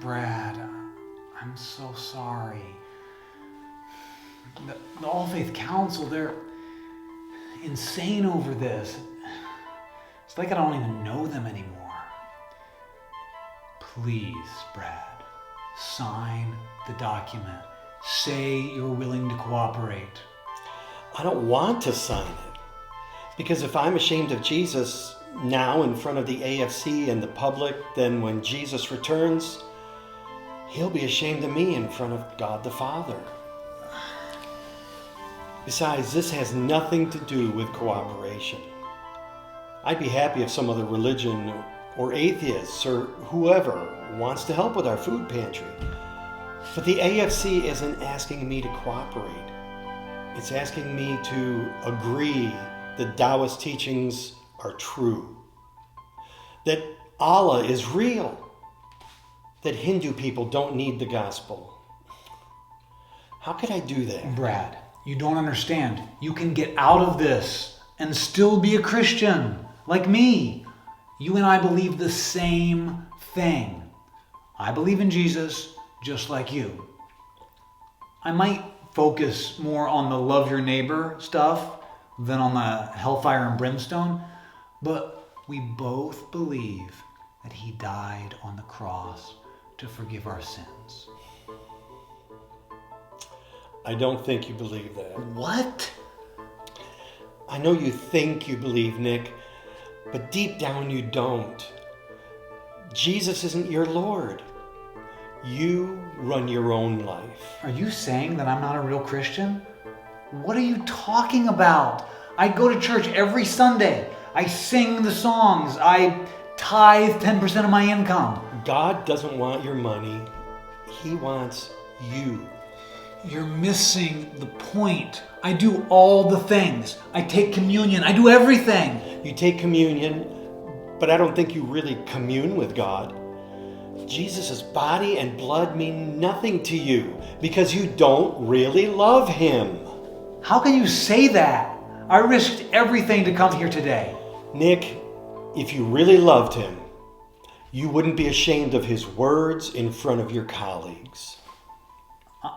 Brad, I'm so sorry. The All Faith Council, they're insane over this. It's like I don't even know them anymore. Please, Brad, sign the document. Say you're willing to cooperate. I don't want to sign it. Because if I'm ashamed of Jesus now in front of the AFC and the public, then when Jesus returns, he'll be ashamed of me in front of God the Father. Besides, this has nothing to do with cooperation. I'd be happy if some other religion or atheists or whoever wants to help with our food pantry. But the AFC isn't asking me to cooperate. It's asking me to agree that Taoist teachings are true, that Allah is real, that Hindu people don't need the gospel. How could I do that? Brad, you don't understand. You can get out of this and still be a Christian, like me. You and I believe the same thing. I believe in Jesus, just like you. I might focus more on the love your neighbor stuff than on the hellfire and brimstone, but we both believe that he died on the cross to forgive our sins. I don't think you believe that. What? I know you think you believe, Nick, but deep down you don't. Jesus isn't your Lord. You run your own life. Are you saying that I'm not a real Christian? What are you talking about? I go to church every Sunday. I sing the songs. I tithe 10% of my income. God doesn't want your money. He wants you. You're missing the point. I do all the things. I take communion. I do everything. You take communion, but I don't think you really commune with God. Jesus' body and blood mean nothing to you because you don't really love him. How can you say that? I risked everything to come here today. Nick, if you really loved him, you wouldn't be ashamed of his words in front of your colleagues.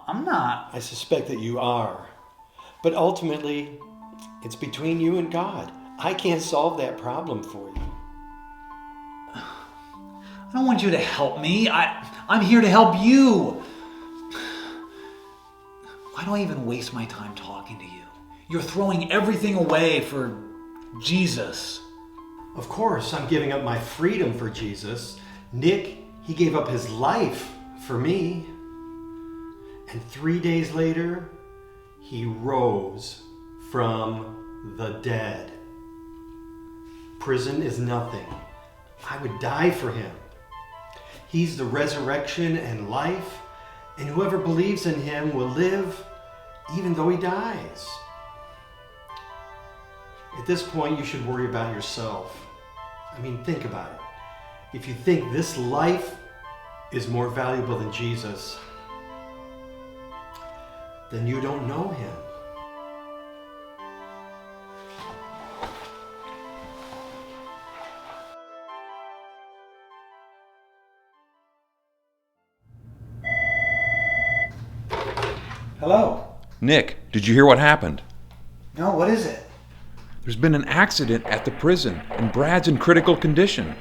I'm not. I suspect that you are. But ultimately, it's between you and God. I can't solve that problem for you. I don't want you to help me. I'm here to help you. Why do I even waste my time talking to you? You're throwing everything away for Jesus. Of course, I'm giving up my freedom for Jesus. Nick, he gave up his life for me. And 3 days later, he rose from the dead. Prison is nothing. I would die for him. He's the resurrection and life, and whoever believes in him will live even though he dies. At this point, you should worry about yourself. I mean, think about it. If you think this life is more valuable than Jesus, then you don't know him. Hello? Nick, did you hear what happened? No, what is it? There's been an accident at the prison, and Brad's in critical condition.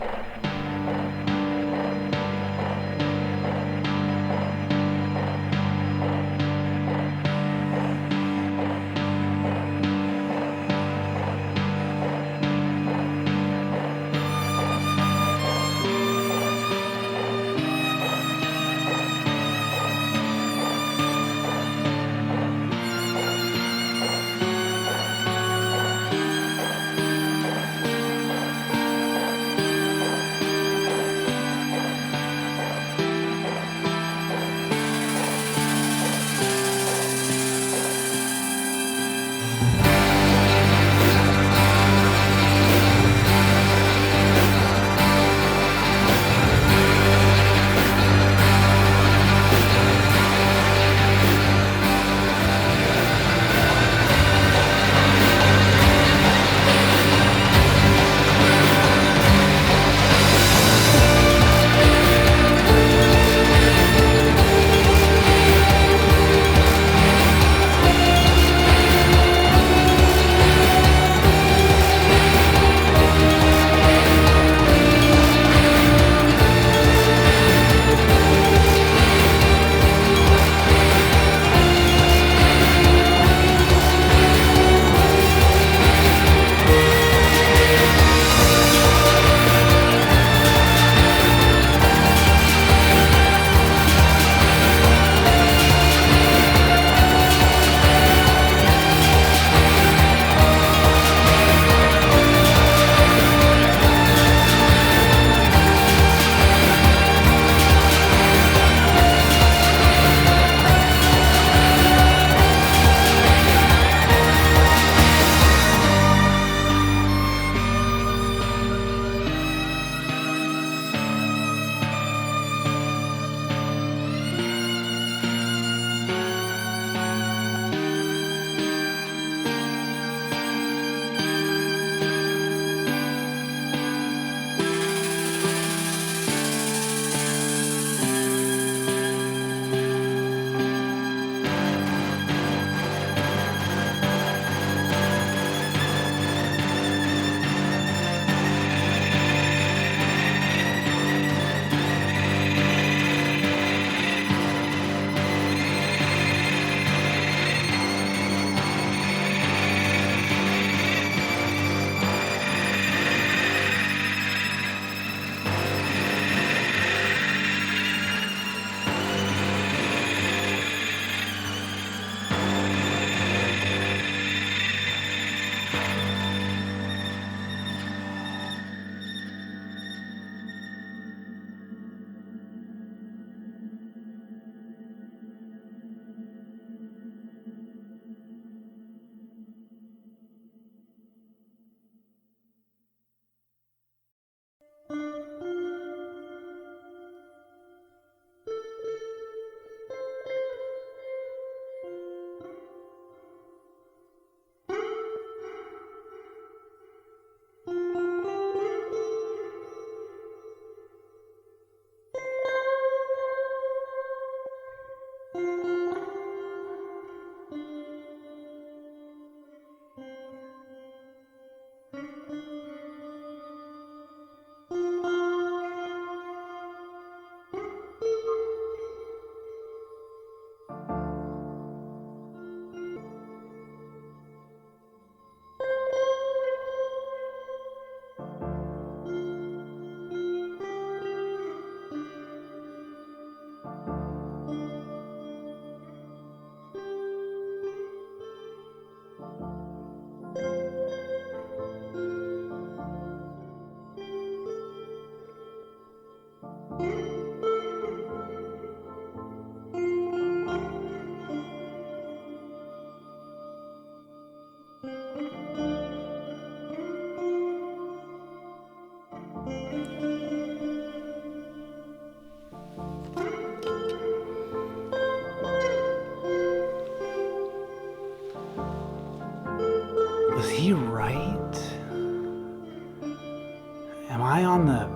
Am I on the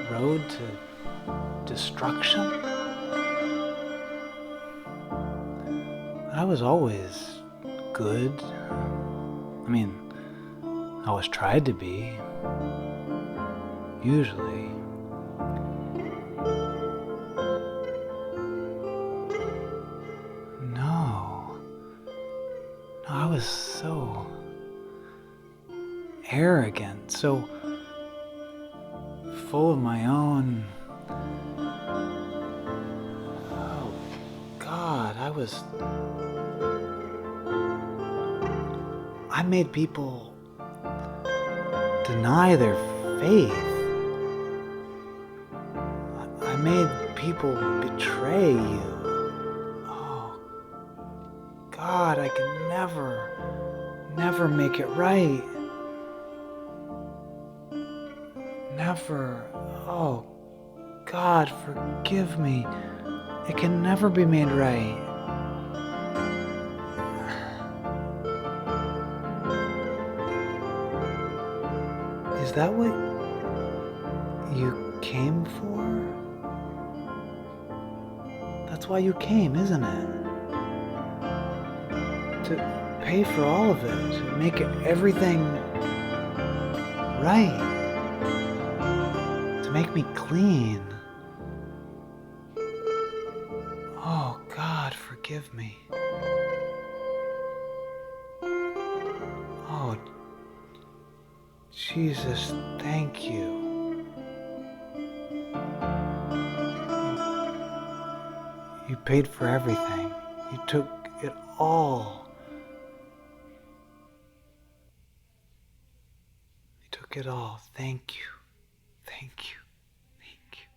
road to destruction? I was always good. I mean, I always tried to be. Usually. No, I was so arrogant, so full of my own. Oh, God, I made people deny their faith. I made people betray you. Oh, God, I can never make it right. Never. Oh, God, forgive me. It can never be made right. Is that what you came for? That's why you came, isn't it? To pay for all of it, to make everything right, to make me clean. Oh, God, forgive me. Oh, Jesus, thank you. You paid for everything. You took it all. You took it all. Thank you. Thank you. Thank you.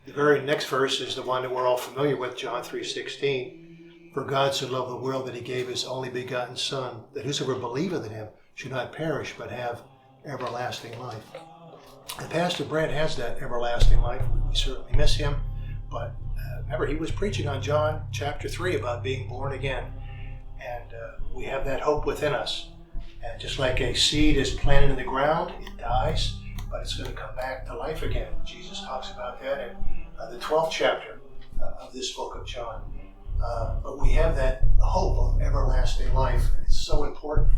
The very next verse is the one that we're all familiar with, John 3:16. For God so loved the world that he gave his only begotten Son, that whosoever believeth in him should not perish, but have everlasting life. And Pastor Brad has that everlasting life. We certainly miss him. But remember, he was preaching on John chapter 3 about being born again. And we have that hope within us. And just like a seed is planted in the ground, it dies, but it's going to come back to life again. Jesus talks about that in the 12th chapter of this book of John. But we have that hope of everlasting life. And it's so important.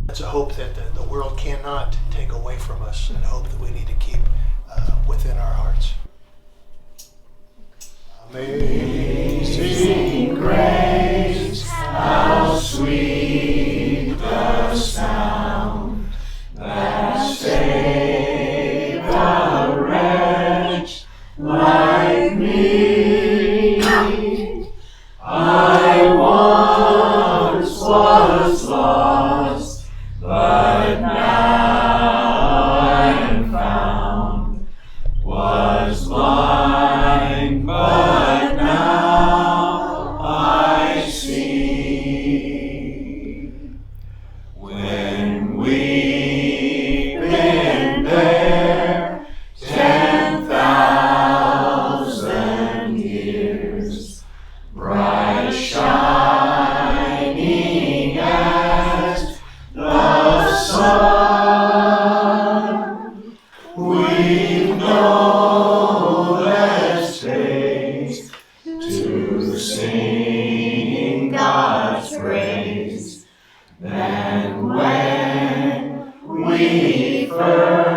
It's a hope that the world cannot take away from us, and a hope that we need to keep within our hearts. Amazing grace, how sweet the sound that saved a wretch like me. I once was lost, but now I am found. Was blind, but now I see. When we've been there 10,000 years, bright shining as the sun, we've no less days to sing God's praise than when we first